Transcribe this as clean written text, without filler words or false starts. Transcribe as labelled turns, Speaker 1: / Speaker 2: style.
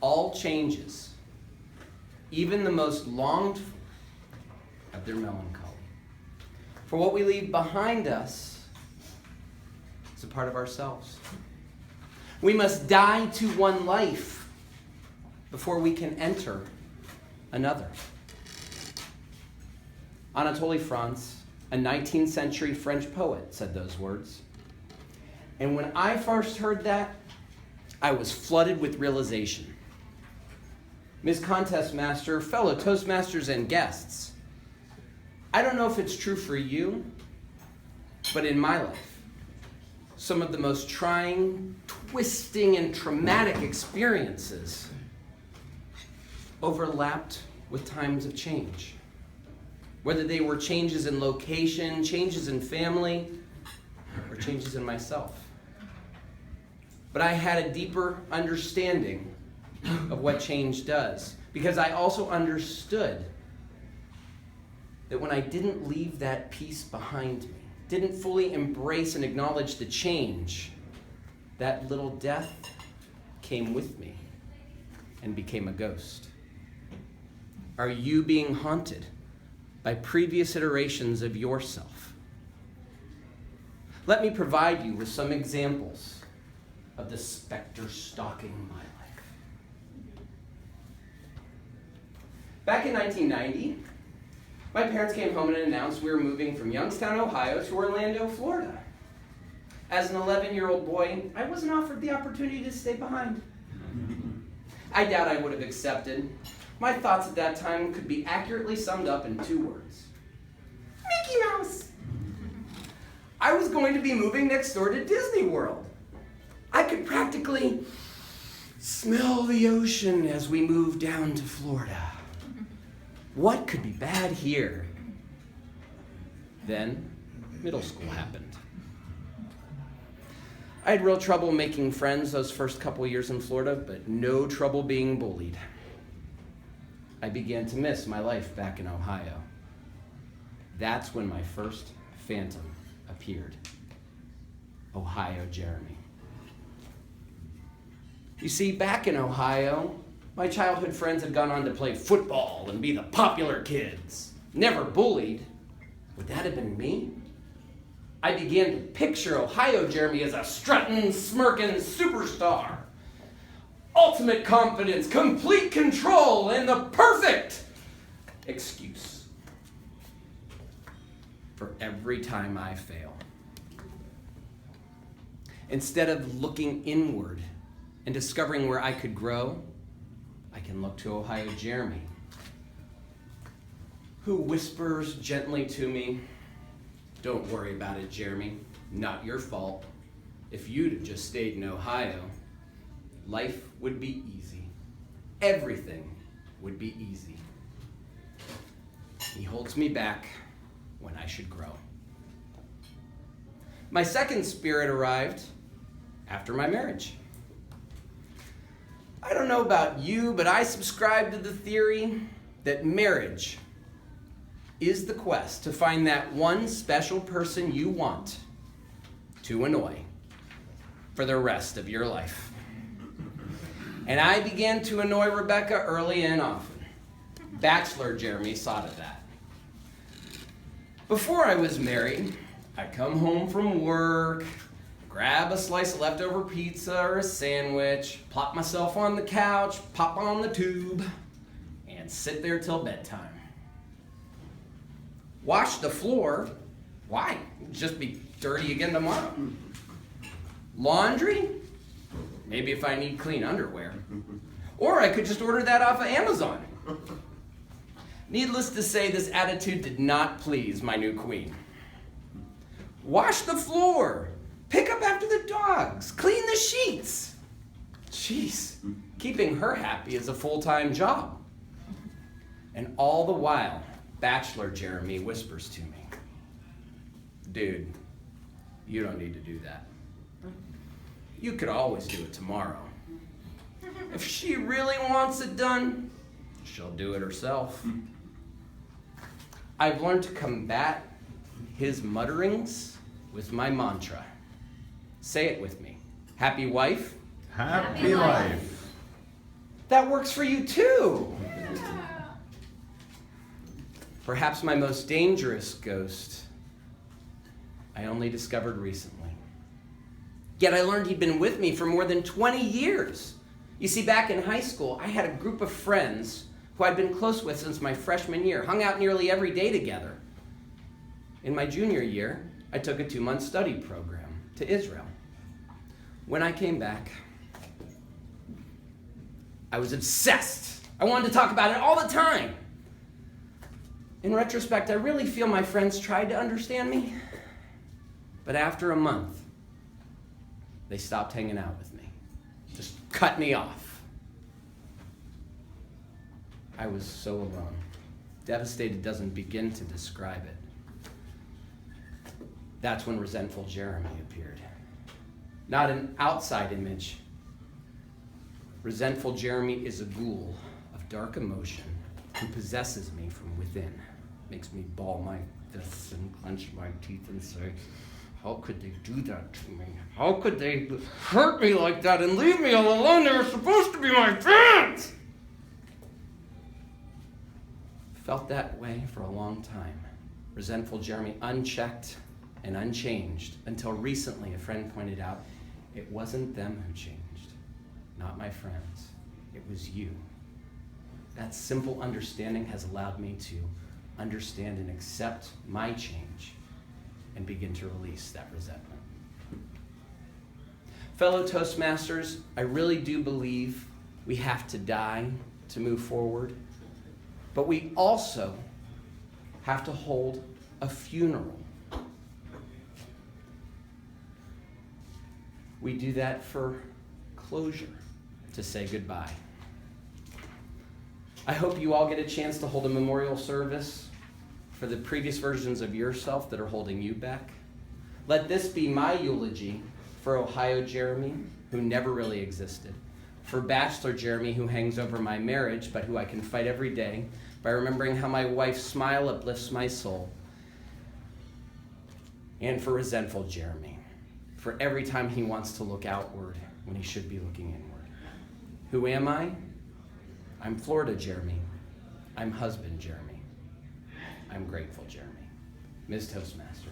Speaker 1: all changes, even the most longed for, have their melancholy. For what we leave behind us is a part of ourselves. We must die to one life before we can enter another. Anatole France, a 19th century French poet, said those words. And when I first heard that, I was flooded with realization. Ms. Contest Master, fellow Toastmasters, and guests, I don't know if it's true for you, but in my life, some of the most trying, twisting, and traumatic experiences overlapped with times of change. Whether they were changes in location, changes in family, or changes in myself. But I had a deeper understanding of what change does, because I also understood that when I didn't leave that piece behind me, didn't fully embrace and acknowledge the change, that little death came with me and became a ghost. Are you being haunted by previous iterations of yourself? Let me provide you with some examples of the specter stalking my life. Back in 1990, my parents came home and announced we were moving from Youngstown, Ohio to Orlando, Florida. As an 11-year-old boy, I wasn't offered the opportunity to stay behind. I doubt I would have accepted. My thoughts at that time could be accurately summed up in 2 words. Mickey Mouse! I was going to be moving next door to Disney World. I could practically smell the ocean as we moved down to Florida. What could be bad here? Then, middle school happened. I had real trouble making friends those first couple years in Florida, but no trouble being bullied. I began to miss my life back in Ohio. That's when my first phantom appeared. Ohio Jeremy. You see, back in Ohio, my childhood friends had gone on to play football and be the popular kids. Never bullied. Would that have been me? I began to picture Ohio Jeremy as a strutting, smirking superstar. Ultimate confidence, complete control, and the perfect excuse for every time I fail. Instead of looking inward and discovering where I could grow, I can look to Ohio Jeremy, who whispers gently to me, "Don't worry about it, Jeremy. Not your fault. If you'd have just stayed in Ohio, life would be easy. Everything would be easy." He holds me back when I should grow. My second spirit arrived after my marriage. I don't know about you, but I subscribe to the theory that marriage is the quest to find that one special person you want to annoy for the rest of your life. And I began to annoy Rebecca early and often. Bachelor Jeremy saw to that. Before I was married, I'd come home from work, grab a slice of leftover pizza or a sandwich, plop myself on the couch, pop on the tube, and sit there till bedtime. Wash the floor. Why? It'll just be dirty again tomorrow. Laundry? Maybe if I need clean underwear. Or I could just order that off of Amazon. Needless to say, this attitude did not please my new queen. Wash the floor. Pick up after the dogs. Clean the sheets. Jeez, keeping her happy is a full-time job. And all the while, Bachelor Jeremy whispers to me, "Dude, you don't need to do that. You could always do it tomorrow. If she really wants it done, she'll do it herself." I've learned to combat his mutterings with my mantra. Say it with me. Happy wife.
Speaker 2: Happy life.
Speaker 1: That works for you too. Perhaps my most dangerous ghost I only discovered recently. Yet I learned he'd been with me for more than 20 years. You see, back in high school, I had a group of friends who I'd been close with since my freshman year, hung out nearly every day together. In my junior year, I took a 2-month study program to Israel. When I came back, I was obsessed. I wanted to talk about it all the time. In retrospect, I really feel my friends tried to understand me, but after a month, they stopped hanging out with me. Just cut me off. I was so alone. Devastated doesn't begin to describe it. That's when resentful Jeremy appeared. Not an outside image. Resentful Jeremy is a ghoul of dark emotion who possesses me from within. Makes me ball my fists and clench my teeth and say, how could they do that to me? How could they hurt me like that and leave me all alone? They were supposed to be my friends! Felt that way for a long time. Resentful Jeremy, unchecked and unchanged, until recently a friend pointed out, it wasn't them who changed, not my friends. It was you. That simple understanding has allowed me to understand and accept my change and begin to release that resentment. Fellow Toastmasters, I really do believe we have to die to move forward, but we also have to hold a funeral. We do that for closure, to say goodbye. I hope you all get a chance to hold a memorial service for the previous versions of yourself that are holding you back. Let this be my eulogy for Ohio Jeremy, who never really existed, for Bachelor Jeremy, who hangs over my marriage, but who I can fight every day by remembering how my wife's smile uplifts my soul, and for resentful Jeremy, for every time he wants to look outward when he should be looking inward. Who am I? I'm Florida Jeremy. I'm husband Jeremy. I'm grateful Jeremy. Ms. Toastmaster.